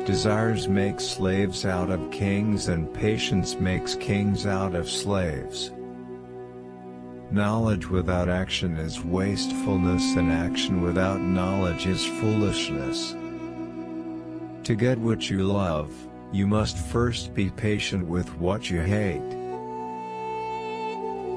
Desires make slaves out of kings, and patience makes kings out of slaves. Knowledge without action is wastefulness, and action without knowledge is foolishness. To get what you love, you must first be patient with what you hate.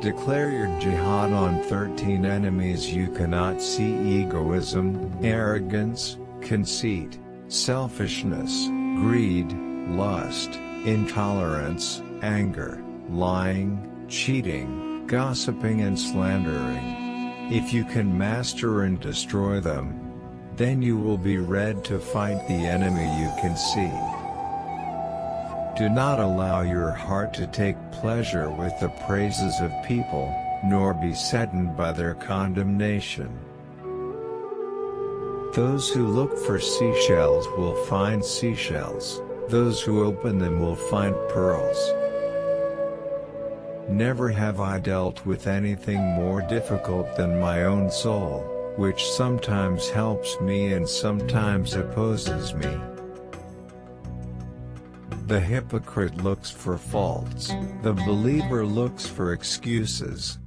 Declare your jihad on 13 enemies you cannot see: egoism, arrogance, conceit, selfishness, greed, lust, intolerance, anger, lying, cheating, gossiping and slandering. If you can master and destroy them, then you will be ready to fight the enemy you can see. Do not allow your heart to take pleasure with the praises of people, nor be saddened by their condemnation. Those who look for seashells will find seashells, those who open them will find pearls. Never have I dealt with anything more difficult than my own soul, which sometimes helps me and sometimes opposes me. The hypocrite looks for faults, the believer looks for excuses.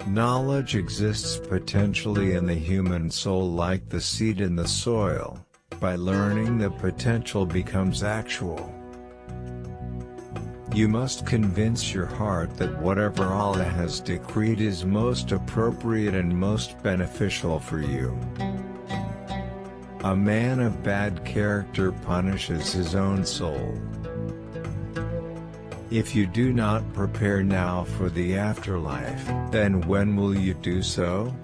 Knowledge exists potentially in the human soul like the seed in the soil. By learning, the potential becomes actual. You must convince your heart that whatever Allah has decreed is most appropriate and most beneficial for you. A man of bad character punishes his own soul. If you do not prepare now for the afterlife, then when will you do so?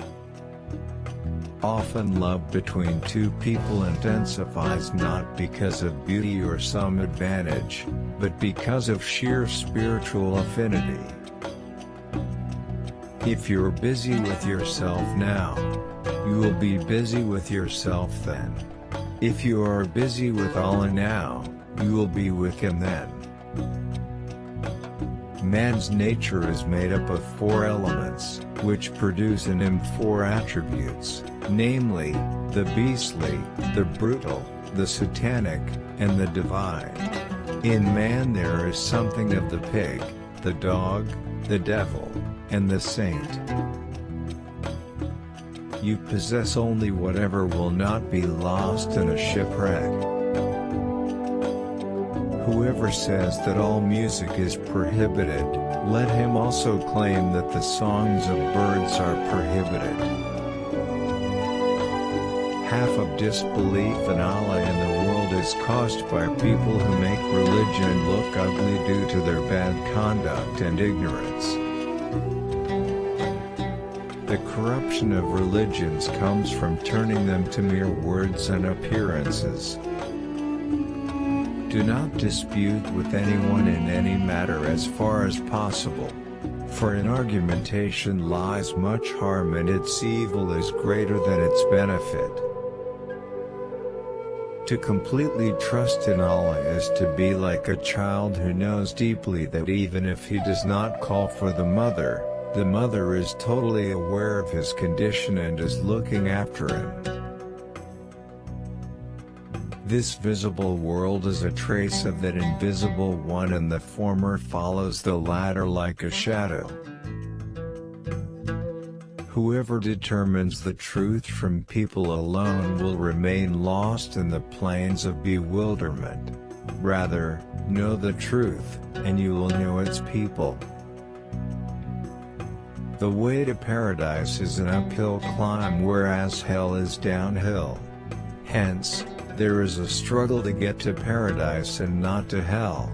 Often love between two people intensifies not because of beauty or some advantage, but because of sheer spiritual affinity. If you're busy with yourself now, you will be busy with yourself then. If you are busy with Allah now, you will be with Him then. Man's nature is made up of 4 elements, which produce in him 4 attributes, namely, the beastly, the brutal, the satanic, and the divine. In man there is something of the pig, the dog, the devil, and the saint. You possess only whatever will not be lost in a shipwreck. Whoever says that all music is prohibited, let him also claim that the songs of birds are prohibited. Half of disbelief in Allah in the world is caused by people who make religion look ugly due to their bad conduct and ignorance. The corruption of religions comes from turning them to mere words and appearances. Do not dispute with anyone in any matter as far as possible, for in argumentation lies much harm and its evil is greater than its benefit. To completely trust in Allah is to be like a child who knows deeply that even if he does not call for the mother is totally aware of his condition and is looking after him. This visible world is a trace of that invisible one, and the former follows the latter like a shadow. Whoever determines the truth from people alone will remain lost in the plains of bewilderment. Rather, know the truth, and you will know its people. The way to paradise is an uphill climb, whereas hell is downhill. Hence, there is a struggle to get to paradise and not to hell.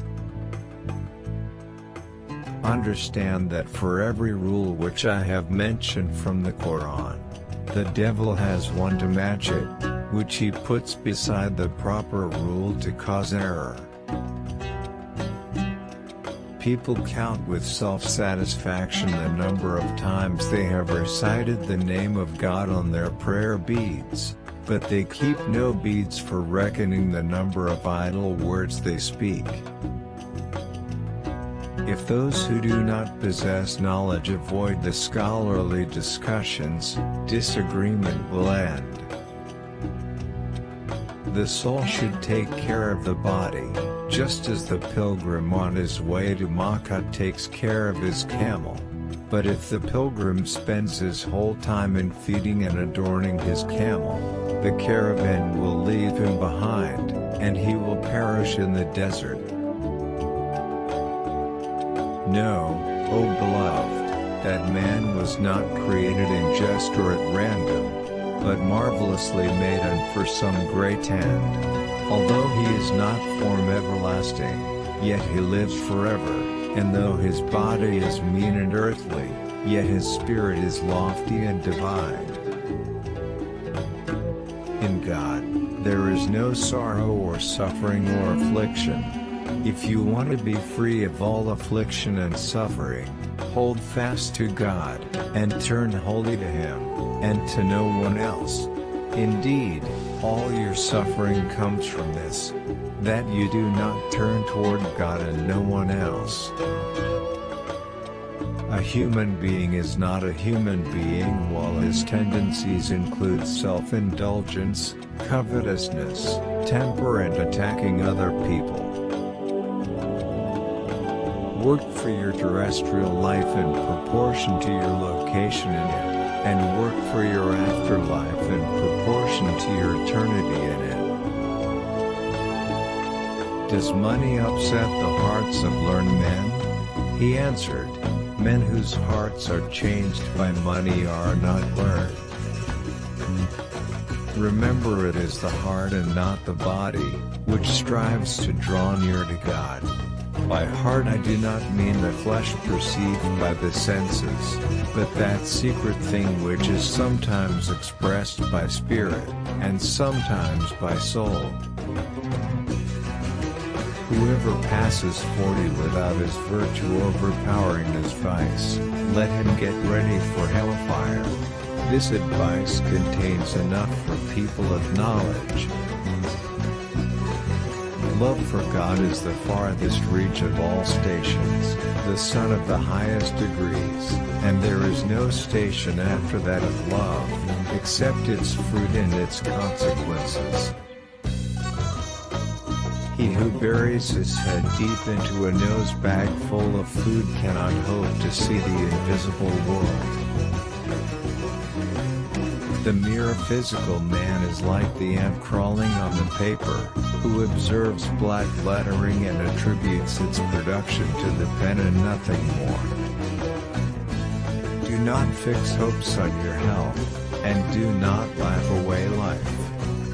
Understand that for every rule which I have mentioned from the Quran, the devil has one to match it, which he puts beside the proper rule to cause error. People count with self-satisfaction the number of times they have recited the name of God on their prayer beads, but they keep no beads for reckoning the number of idle words they speak. If those who do not possess knowledge avoid the scholarly discussions, disagreement will end. The soul should take care of the body, just as the pilgrim on his way to Makkah takes care of his camel. But if the pilgrim spends his whole time in feeding and adorning his camel, the caravan will leave him behind, and he will perish in the desert. Know, O beloved, that man was not created in jest or at random, but marvelously made and for some great end. Although he is not form everlasting, yet he lives forever, and though his body is mean and earthly, yet his spirit is lofty and divine. In God, there is no sorrow or suffering or affliction. If you want to be free of all affliction and suffering, hold fast to God, and turn wholly to Him, and to no one else. Indeed, all your suffering comes from this, that you do not turn toward God and no one else. A human being is not a human being while his tendencies include self-indulgence, covetousness, temper and attacking other people. Work for your terrestrial life in proportion to your location in it, and work for your afterlife in proportion to your eternity in it. Does money upset the hearts of learned men? He answered, men whose hearts are changed by money are not learned. Remember, it is the heart and not the body, which strives to draw near to God. By heart I do not mean the flesh perceived by the senses, but that secret thing which is sometimes expressed by spirit, and sometimes by soul. Whoever passes 40 without his virtue overpowering his vice, let him get ready for hellfire. This advice contains enough for people of knowledge. Love for God is the farthest reach of all stations, the sun of the highest degrees, and there is no station after that of love, except its fruit and its consequences. He who buries his head deep into a nose bag full of food cannot hope to see the invisible world. The mere physical man is like the ant crawling on the paper, who observes black lettering and attributes its production to the pen and nothing more. Do not fix hopes on your health, and do not laugh away life.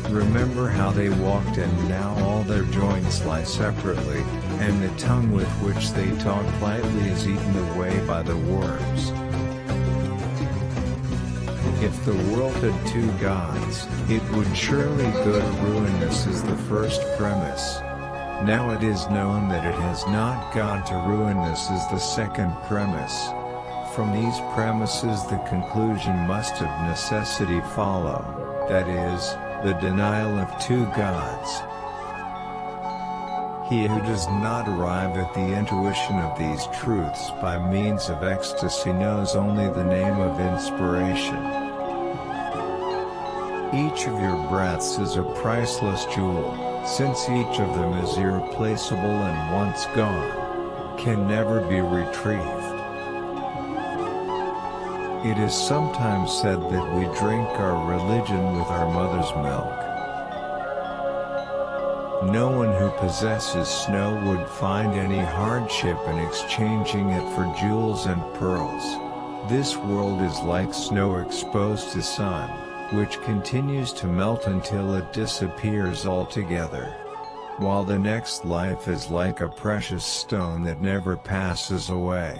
Remember how they walked and now all their joints lie separately, and the tongue with which they talk lightly is eaten away by the worms. If the world had two gods, it would surely go to ruin. This is the first premise. Now it is known that it has not gone to ruin. This is the second premise. From these premises the conclusion must of necessity follow, that is, the denial of two gods. He who does not arrive at the intuition of these truths by means of ecstasy knows only the name of inspiration. Each of your breaths is a priceless jewel, since each of them is irreplaceable and once gone, can never be retrieved. It is sometimes said that we drink our religion with our mother's milk. No one who possesses snow would find any hardship in exchanging it for jewels and pearls. This world is like snow exposed to sun, which continues to melt until it disappears altogether. While the next life is like a precious stone that never passes away.